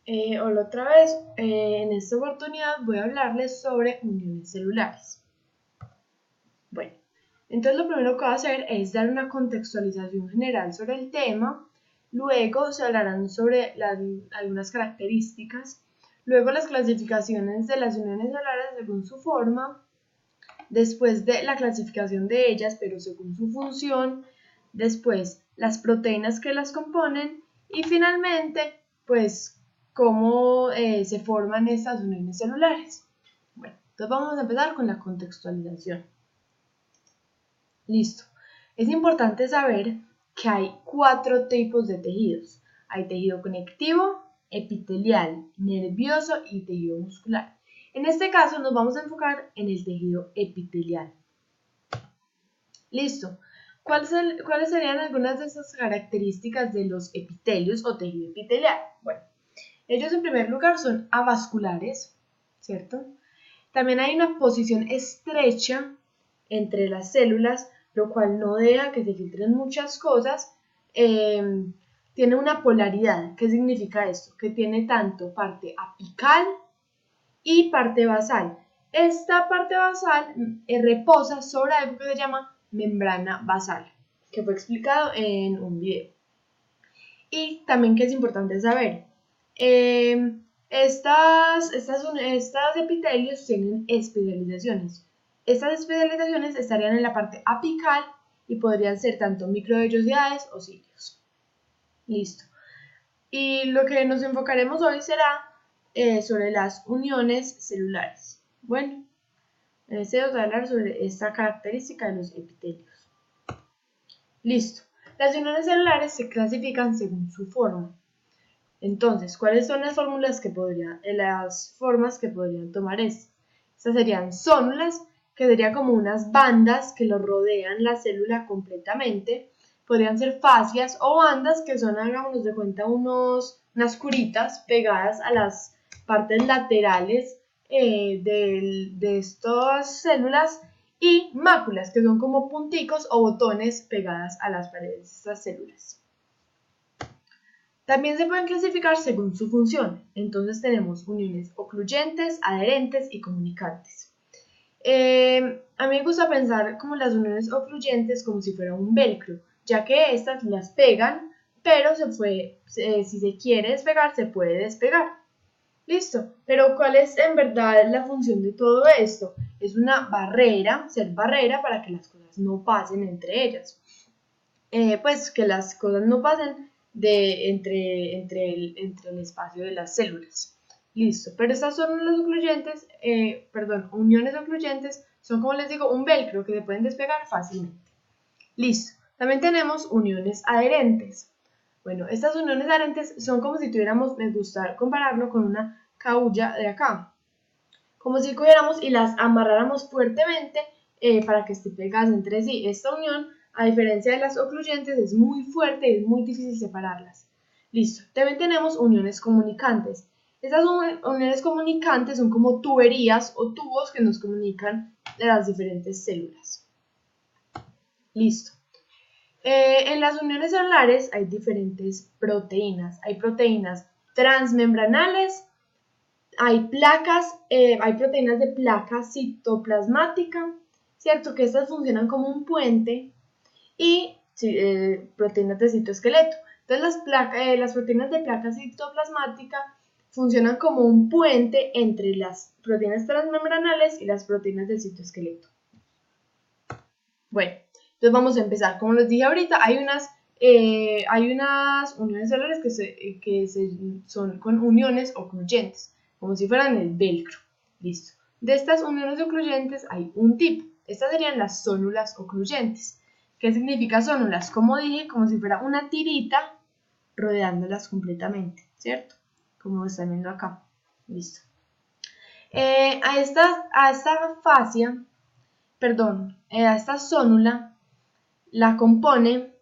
Hola otra vez. En esta oportunidad voy a hablarles sobre uniones celulares. Bueno, entonces lo primero que voy a hacer es dar una contextualización general sobre el tema. Luego se hablarán sobre algunas características. Luego las clasificaciones de las uniones celulares según su forma. Después de la clasificación de ellas, pero según su función. Después las proteínas que las componen. Y finalmente, pues cómo se forman estas uniones celulares. Bueno, entonces vamos a empezar con la contextualización. Listo. Es importante saber que hay 4 tipos de tejidos. Hay tejido conectivo, epitelial, nervioso y tejido muscular. En este caso nos vamos a enfocar en el tejido epitelial. Listo. ¿Cuáles serían algunas de esas características de los epitelios o tejido epitelial? Bueno, ellos en primer lugar son avasculares, ¿cierto? También hay una posición estrecha entre las células, lo cual no deja que se filtren muchas cosas. Tiene una polaridad. ¿Qué significa esto? Que tiene tanto parte apical y parte basal. Esta parte basal reposa sobre algo que se llama membrana basal, que fue explicado en un video. Y también que es importante saber, estos epitelios tienen especializaciones. Estas especializaciones estarían en la parte apical y podrían ser tanto microvellosidades o cilios. Listo. Y lo que nos enfocaremos hoy será sobre las uniones celulares. Bueno, en este vamos a hablar sobre esta característica de los epitelios. Listo. Las uniones celulares se clasifican según su forma. Entonces, ¿cuáles son las formas que podrían tomar esto? Estas serían zónulas, que serían como unas bandas que lo rodean la célula completamente. Podrían ser fascias o bandas que son, hagámonos de cuenta, unas curitas pegadas a las partes laterales de estas células, y máculas, que son como punticos o botones pegadas a las paredes de estas células. También se pueden clasificar según su función. Entonces tenemos uniones ocluyentes, adherentes y comunicantes. A mí me gusta pensar como las uniones ocluyentes como si fuera un velcro, ya que estas las pegan, pero si se quiere despegar, se puede despegar. Listo, pero ¿cuál es en verdad la función de todo esto? Es una barrera, ser barrera para que las cosas no pasen entre ellas. Pues que las cosas no pasen entre el espacio de las células. Listo, pero estas son los ocluyentes, uniones ocluyentes, son como les digo, un velcro que se pueden despegar fácilmente. Listo, también tenemos uniones adherentes. Bueno, estas uniones adherentes son como si tuviéramos, me gusta compararlo con una caulla de acá. Como si cogiéramos y las amarráramos fuertemente para que estén pegadas entre sí. Esta unión, a diferencia de las ocluyentes, es muy fuerte y es muy difícil separarlas. Listo. También tenemos uniones comunicantes. Estas uniones comunicantes son como tuberías o tubos que nos comunican las diferentes células. Listo. En las uniones celulares hay diferentes proteínas. Hay proteínas transmembranales, hay proteínas de placa citoplasmática, ¿cierto? Que estas funcionan como un puente, y proteínas de citoesqueleto. Entonces las proteínas de placa citoplasmática funcionan como un puente entre las proteínas transmembranales y las proteínas del citoesqueleto. Bueno, entonces vamos a empezar. Como les dije ahorita, hay unas uniones celulares que son con uniones ocluyentes, como si fueran el velcro. Listo. De estas uniones ocluyentes hay un tipo. Estas serían las zónulas ocluyentes. ¿Qué significa zónulas? Como dije, como si fuera una tirita rodeándolas completamente, ¿cierto? Como están viendo acá. Listo. A esta zónula la compone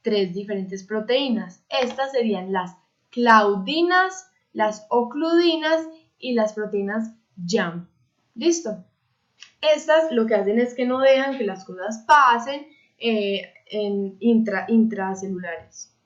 3 diferentes proteínas. Estas serían las claudinas, las ocludinas y las proteínas YAM. ¿Listo? Estas lo que hacen es que no dejan que las cosas pasen intracelulares.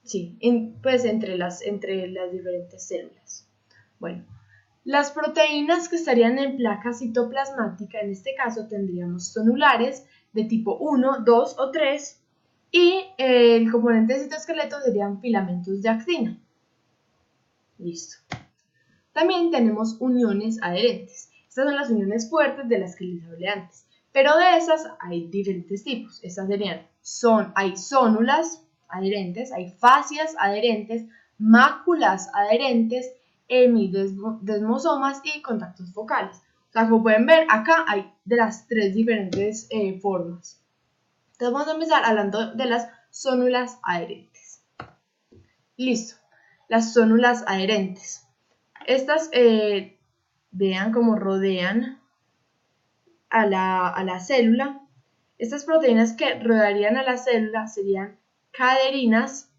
Sí, pues entre las diferentes células. Bueno, las proteínas que estarían en placa citoplasmática, en este caso tendríamos zonulares de tipo 1, 2 o 3, y el componente de citoesqueleto serían filamentos de actina. Listo. También tenemos uniones adherentes. Estas son las uniones fuertes de las que les hablé antes. Pero de esas hay diferentes tipos. Estas serían, hay zónulas adherentes, hay fascias adherentes, máculas adherentes, hemidesmosomas y contactos focales. O sea, como pueden ver, acá hay de las tres diferentes formas. Entonces vamos a empezar hablando de las zónulas adherentes. Listo. Las zónulas adherentes. Estas, vean cómo rodean a la célula. Estas proteínas que rodearían a la célula serían caderinas.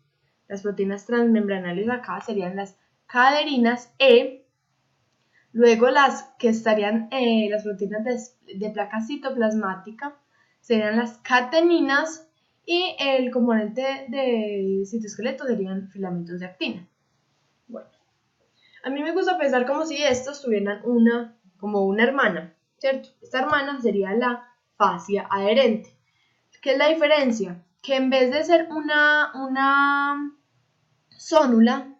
Las proteínas transmembranales acá serían las caderinas E. Luego las que estarían, las proteínas de placa citoplasmática serían las cateninas. Y el componente de citoesqueleto serían filamentos de actina. Bueno, a mí me gusta pensar como si estos tuvieran como una hermana, ¿cierto? Esta hermana sería la fascia adherente. ¿Qué es la diferencia? Que en vez de ser una zónula,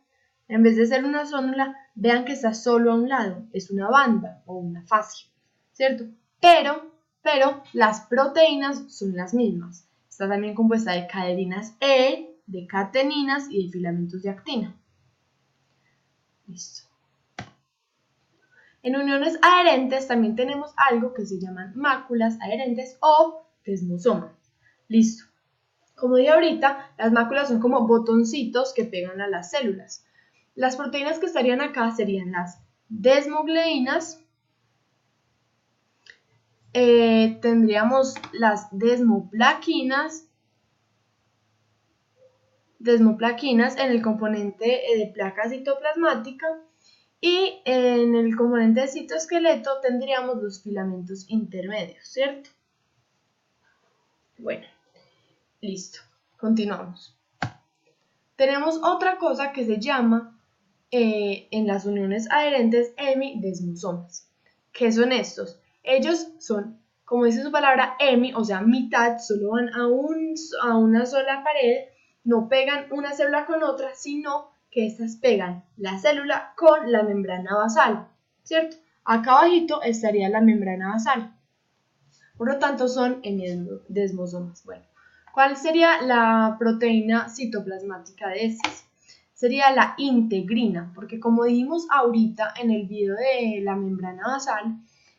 vean que está solo a un lado, es una banda o una fascia, ¿cierto? Pero las proteínas son las mismas. Está también compuesta de cadeninas E, de cateninas y de filamentos de actina. Listo. En uniones adherentes también tenemos algo que se llaman máculas adherentes o desmosomas. Listo. Como dije ahorita, las máculas son como botoncitos que pegan a las células. Las proteínas que estarían acá serían las desmogleínas, tendríamos las desmoplaquinas en el componente de placa citoplasmática, y en el componente de citoesqueleto tendríamos los filamentos intermedios, ¿cierto? Bueno, listo, continuamos. Tenemos otra cosa que se llama, en las uniones adherentes, hemidesmosomas. ¿Qué son estos? Ellos son, como dice su palabra, hemi, o sea, mitad, solo van a una sola pared, no pegan una célula con otra, sino que estas pegan la célula con la membrana basal, ¿cierto? Acá abajito estaría la membrana basal. Por lo tanto, son hemidesmosomas. Bueno, ¿cuál sería la proteína citoplasmática de estas? Sería la integrina, porque como dijimos ahorita en el video de la membrana basal,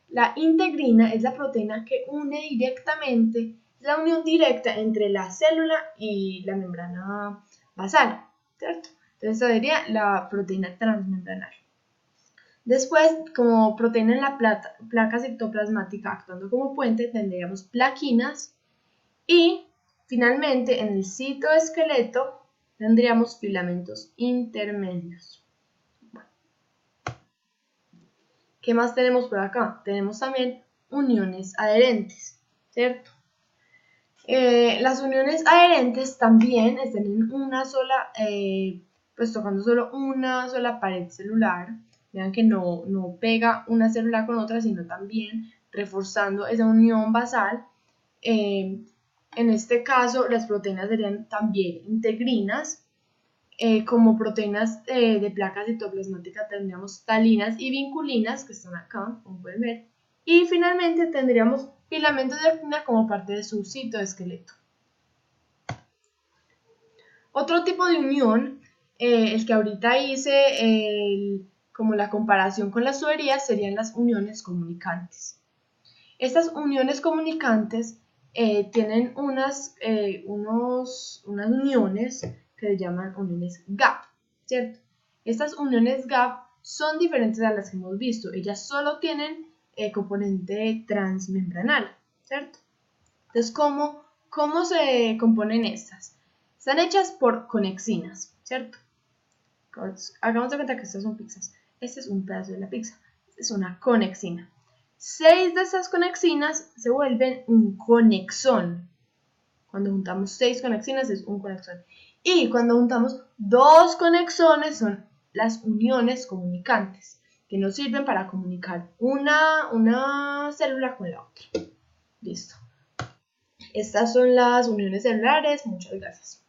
la integrina es la proteína que une directamente, la unión directa entre la célula y la membrana basal, ¿cierto? Entonces, esta sería la proteína transmembranal. Después, como proteína en la placa citoplasmática actuando como puente, tendríamos plaquinas. Y finalmente, en el citoesqueleto tendríamos filamentos intermedios. Bueno. ¿Qué más tenemos por acá? Tenemos también uniones adherentes, ¿cierto? Las uniones adherentes también están en una sola, pues tocando solo una sola pared celular. Vean que no pega una célula con otra, sino también reforzando esa unión basal. En este caso, las proteínas serían también integrinas. Como proteínas de placa citoplasmática tendríamos talinas y vinculinas, que están acá, como pueden ver. Y finalmente tendríamos filamentos de actina como parte de su citoesqueleto. Otro tipo de unión, el que ahorita hice como la comparación con las tuberías, serían las uniones comunicantes. Estas uniones comunicantes tienen unas uniones que se llaman uniones gap, ¿cierto? Estas uniones gap son diferentes a las que hemos visto. Ellas solo tienen componente transmembranal, ¿cierto? Entonces, ¿cómo se componen estas? Están hechas por conexinas, ¿cierto? Hagamos de cuenta que estas son pizzas. Este es un pedazo de la pizza. Esta es una conexina. 6 de esas conexinas se vuelven un conexón. Cuando juntamos 6 conexinas es un conexón. Y cuando juntamos dos conexones son las uniones comunicantes, que nos sirven para comunicar una célula con la otra. Listo. Estas son las uniones celulares. Muchas gracias.